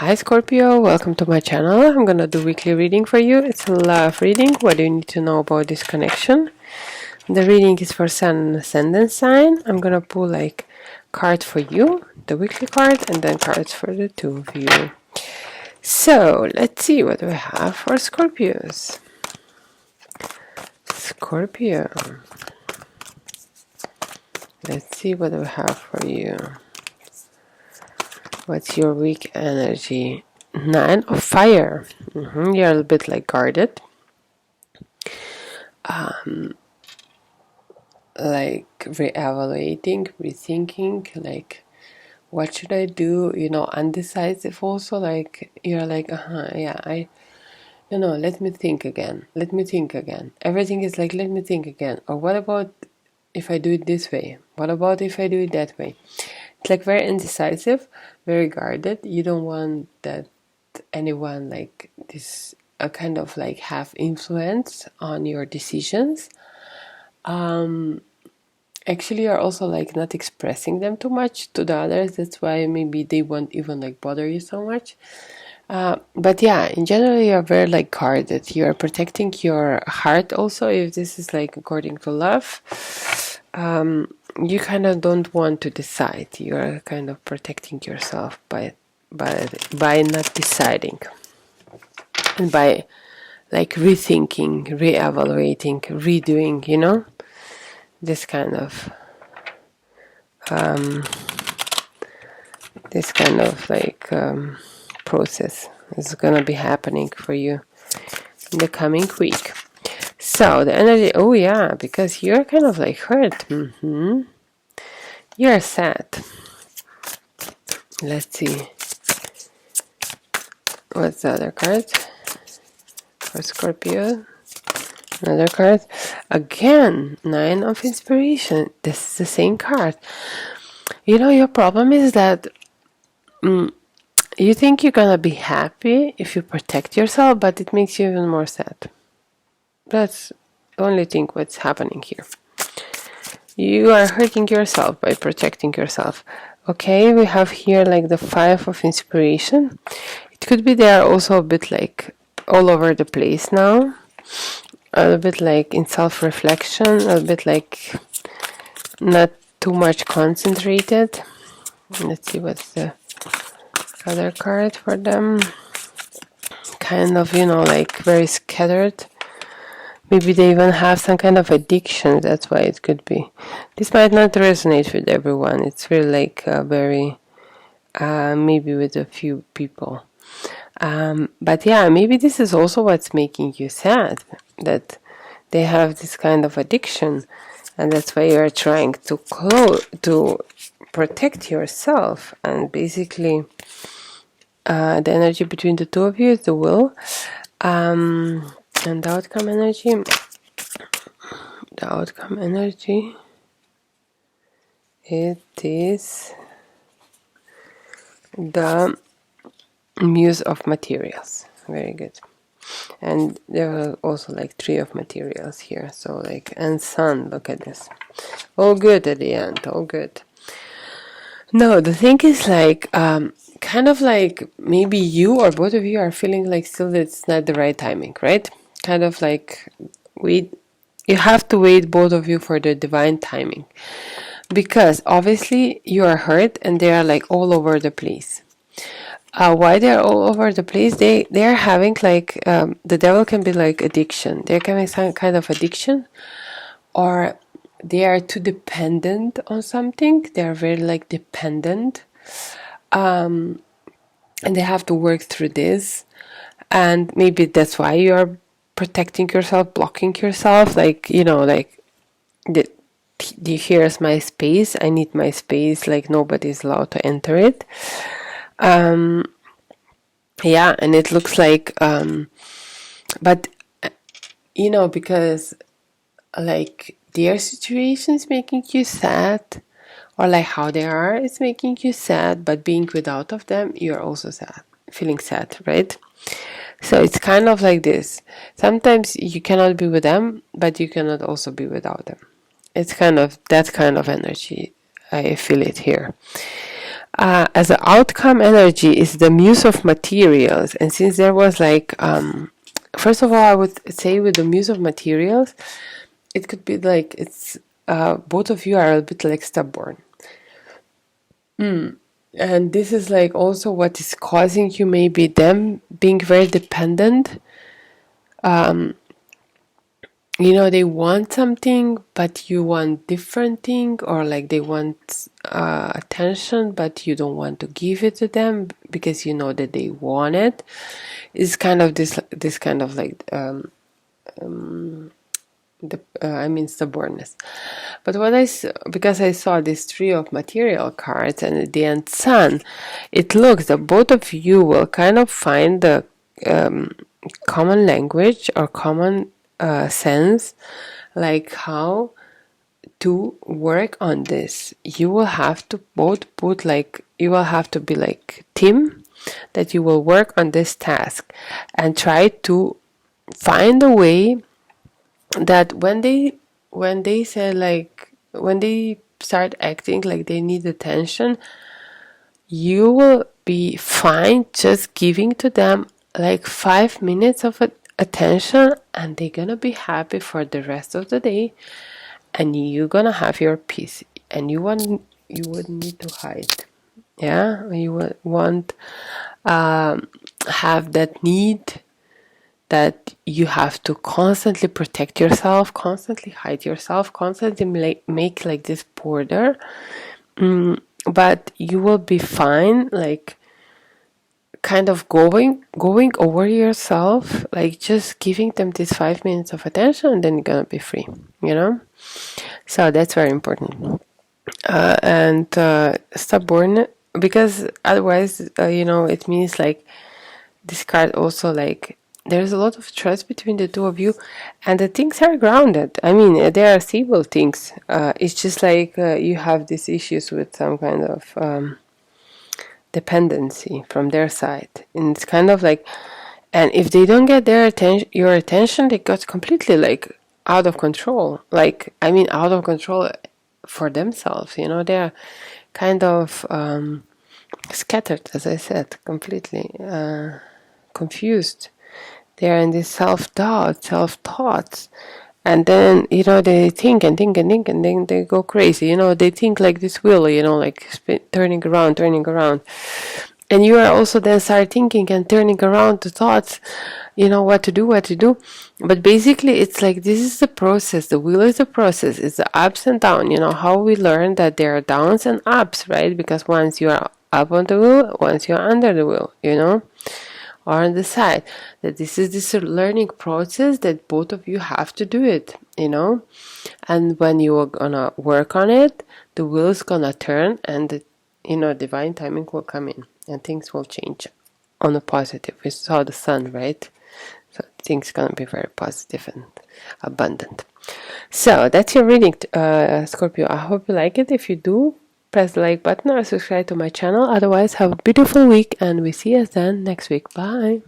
Hi Scorpio, welcome to my channel. I'm gonna do weekly reading for you. It's a love reading. What do you need to know about this connection? The reading is for Sun and Ascendant sign. I'm gonna pull like card for you, the weekly card, and then cards for the two of you. So let's see what we have for Scorpios. Scorpio. Let's see what we have for you. What's your weak energy? 9 of fire. You're a little bit like guarded. Like re-evaluating, rethinking, like what should I do? You know, undecisive also. Like you're like, yeah, let me think again. Let me think again. Everything is like, let me think again. Or what about if I do it this way? What about if I do it that way? It's like very indecisive, very guarded. You don't want that anyone like this kind of like have influence on your decisions. Actually you're also like not expressing them too much to the others. That's why maybe they won't even like bother you so much. But yeah, in general you're very like guarded. You're protecting your heart also, if this is like according to love. You kind of don't want to decide. You're kind of protecting yourself by not deciding, and by like rethinking, re-evaluating, redoing, you know, this kind of process is gonna be happening for you in the coming week. So the energy, oh yeah, because you're kind of like hurt. You're sad. Let's see. What's the other card for Scorpio? Another card. Again, 9 of inspiration. This is the same card. You know, your problem is that you think you're gonna be happy if you protect yourself, but it makes you even more sad. That's the only thing what's happening here. You are hurting yourself by protecting yourself. Okay, we have here like the 5 of inspiration. It could be they are also a bit like all over the place now. A little bit like in self-reflection, a little bit like not too much concentrated. Let's see what's the other card for them. Kind of, you know, like very scattered. Maybe they even have some kind of addiction. That's why it could be. This might not resonate with everyone. It's really like very, maybe with a few people. But yeah, maybe this is also what's making you sad. That they have this kind of addiction. And that's why you're trying to protect yourself. And basically, the energy between the two of you is the will. And the outcome energy, it is the Muse of materials. Very good. And there are also like 3 of materials here. So like, and sun, look at this. All good at the end, all good. No, the thing is like, kind of like maybe you or both of you are feeling like still that it's not the right timing, right? Kind of like you have to wait, both of you, for the divine timing, because obviously you are hurt and they are like all over the place. Why they are all over the place? They are having like the devil can be like addiction. They're having some kind of addiction, or they are too dependent on something. They are very like dependent, and they have to work through this. And maybe that's why you are protecting yourself, blocking yourself, like, you know, like here's my space, I need my space, like nobody's allowed to enter it. Yeah, and it looks like but you know, because like their situation is making you sad, or like how they are is making you sad, but being without of them, you're also sad, feeling sad, right? So it's kind of like this. Sometimes you cannot be with them, but you cannot also be without them. It's kind of that kind of energy. I feel it here. as an outcome energy is the Muse of Materials. And since there was like, first of all, I would say with the Muse of Materials, it could be like it's both of you are a bit like stubborn. And this is like also what is causing you, maybe them being very dependent. You know, they want something, but you want different thing, or like they want attention, but you don't want to give it to them because you know that they want it. It's kind of this kind of like I mean stubbornness. But what because I saw this trio of material cards and at the end sun, it looks that both of you will kind of find the common language or common sense, like how to work on this. You will have to both put like, you will have to be like team, that you will work on this task and try to find a way that when they say like, when they start acting like they need attention, you will be fine just giving to them like 5 minutes of attention, and they're gonna be happy for the rest of the day, and you're gonna have your peace, and you wouldn't need to hide. Yeah, you would want have that need that you have to constantly protect yourself, constantly hide yourself, constantly make like this border. But you will be fine, like kind of going over yourself, like just giving them this 5 minutes of attention, and then you're gonna be free, you know. So that's very important. And stubborn, because otherwise you know, it means like this card also like there's a lot of trust between the two of you, and the things are grounded. I mean, they are stable things. It's just like you have these issues with some kind of dependency from their side, and it's kind of like, and if they don't get your attention, they got completely like out of control. Like, I mean, out of control for themselves, you know. They're kind of scattered, as I said, completely confused. They're in this self-doubt, self-thoughts, and then, you know, they think and think and think, and then they go crazy. You know, they think like this wheel, you know, like turning around, and you are also then start thinking and turning around the thoughts, you know, what to do. But basically, it's like this is the process. The wheel is the process. It's the ups and downs. You know how we learn that there are downs and ups, right? Because once you are up on the wheel, once you're under the wheel, you know, or on the side, that this is this learning process that both of you have to do it, you know. And when you are gonna work on it, the wheel is gonna turn, and the, you know, divine timing will come in, and things will change on a positive. We saw the sun, right? So things gonna be very positive and abundant. So that's your reading, Scorpio. I hope you like it. If you do, press the like button or subscribe to my channel. Otherwise, have a beautiful week, and we see us then next week. Bye.